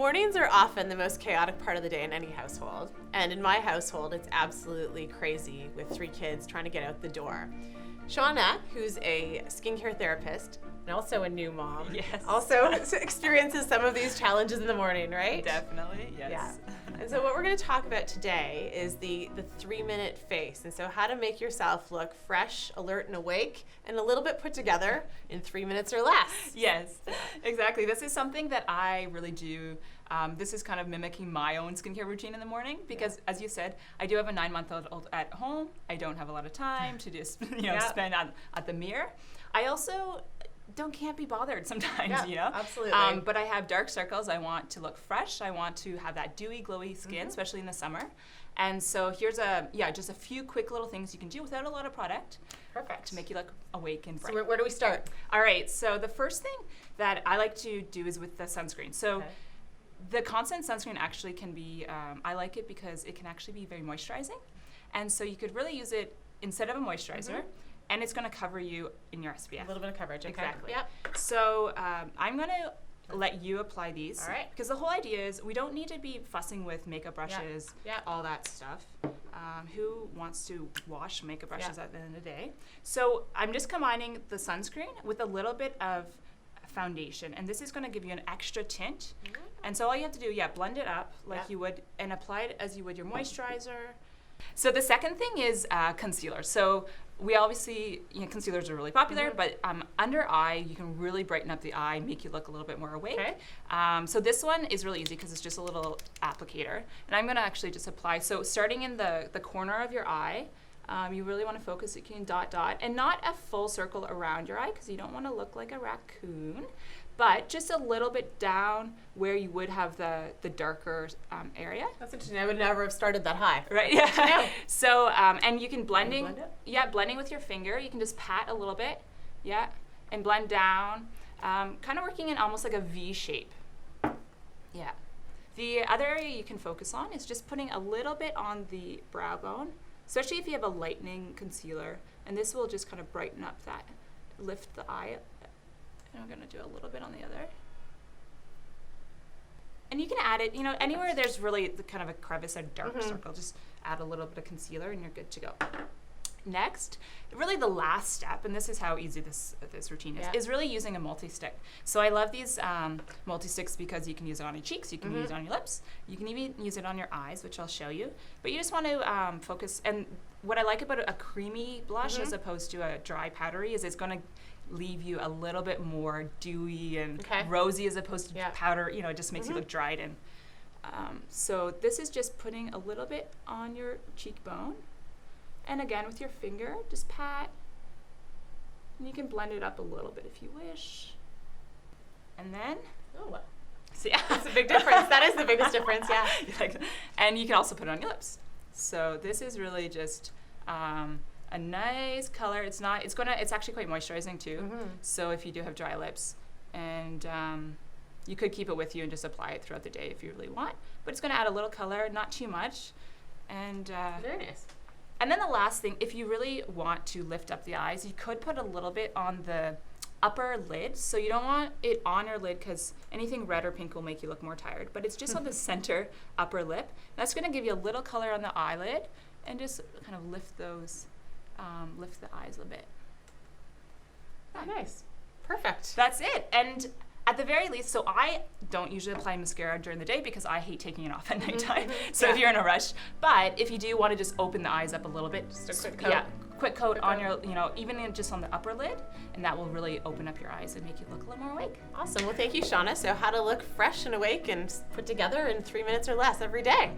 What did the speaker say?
Mornings are often the most chaotic part of the day in any household. And in my household, it's absolutely crazy with 3 kids trying to get out the door. Seanna, who's a skincare therapist and also a new mom, also experiences some of these challenges in the morning, right? Definitely, yes. Yeah. And so what we're going to talk about today is the 3-minute face. And so how to make yourself look fresh, alert, and awake, and a little bit put together in 3 minutes or less. Yes, exactly. This is something that I really do. This is kind of mimicking my own skincare routine in the morning because, as you said, I do have a 9-month-old at home. I don't have a lot of time to just spend at the mirror. I also can't be bothered sometimes, Absolutely. But I have dark circles. I want to look fresh. I want to have that dewy, glowy skin, especially in the summer. And so here's just a few quick little things you can do without a lot of product. Perfect. To make you look awake and bright. So where do we start? All right, so the first thing that I like to do is with the sunscreen. So the constant sunscreen actually can be, I like it because it can actually be very moisturizing. And so you could really use it instead of a moisturizer, and it's gonna cover you in your SPF. A little bit of coverage, okay. Exactly. Yep. So I'm gonna let you apply these. All right. Because the whole idea is we don't need to be fussing with makeup brushes, all that stuff. Who wants to wash makeup brushes at the end of the day? So I'm just combining the sunscreen with a little bit of foundation, and this is going to give you an extra tint. And so all you have to do, blend it up like you would, and apply it as you would your moisturizer. So the second thing is concealer. So we obviously, concealers are really popular, but under eye, you can really brighten up the eye, make you look a little bit more awake. Okay. So this one is really easy because it's just a little applicator. And I'm gonna actually just apply, so starting in the corner of your eye, you really wanna focus, you can dot, and not a full circle around your eye because you don't wanna look like a raccoon, but just a little bit down where you would have the darker area. That's interesting. I would never have started that high. Right, yeah. So, and you can blending with your finger. You can just pat a little bit, and blend down, kind of working in almost like a V shape. Yeah. The other area you can focus on is just putting a little bit on the brow bone, especially if you have a lightening concealer, and this will just kind of brighten up that, lift the eye. And I'm gonna do a little bit on the other. And you can add it, anywhere there's really the kind of a crevice or dark circle, just add a little bit of concealer and you're good to go. Next, really the last step, and this is how easy this routine is really using a multi-stick. So I love these multi-sticks because you can use it on your cheeks, you can use it on your lips, you can even use it on your eyes, which I'll show you. But you just want to focus, and what I like about a creamy blush as opposed to a dry powdery is it's going to leave you a little bit more dewy and rosy as opposed to powder, it just makes you look dried in. So this is just putting a little bit on your cheekbone. And again, with your finger, just pat. And you can blend it up a little bit if you wish. And then, that's a big difference. That is the biggest difference, And you can also put it on your lips. So this is really just a nice color. It's actually quite moisturizing too. So if you do have dry lips, and you could keep it with you and just apply it throughout the day if you really want. But it's gonna add a little color, not too much. And very nice. And then the last thing, if you really want to lift up the eyes, you could put a little bit on the upper lid. So you don't want it on your lid because anything red or pink will make you look more tired. But it's just on the center upper lip. That's going to give you a little color on the eyelid and just kind of lift those, lift the eyes a bit. Oh, nice. Perfect. That's it. And at the very least, so I don't usually apply mascara during the day because I hate taking it off at nighttime. So if you're in a rush, but if you do want to just open the eyes up a little bit, just a quick coat. Quick coat on your, even just on the upper lid, and that will really open up your eyes and make you look a little more awake. Awesome. Well, thank you, Seanna. So how to look fresh and awake and put together in 3 minutes or less every day.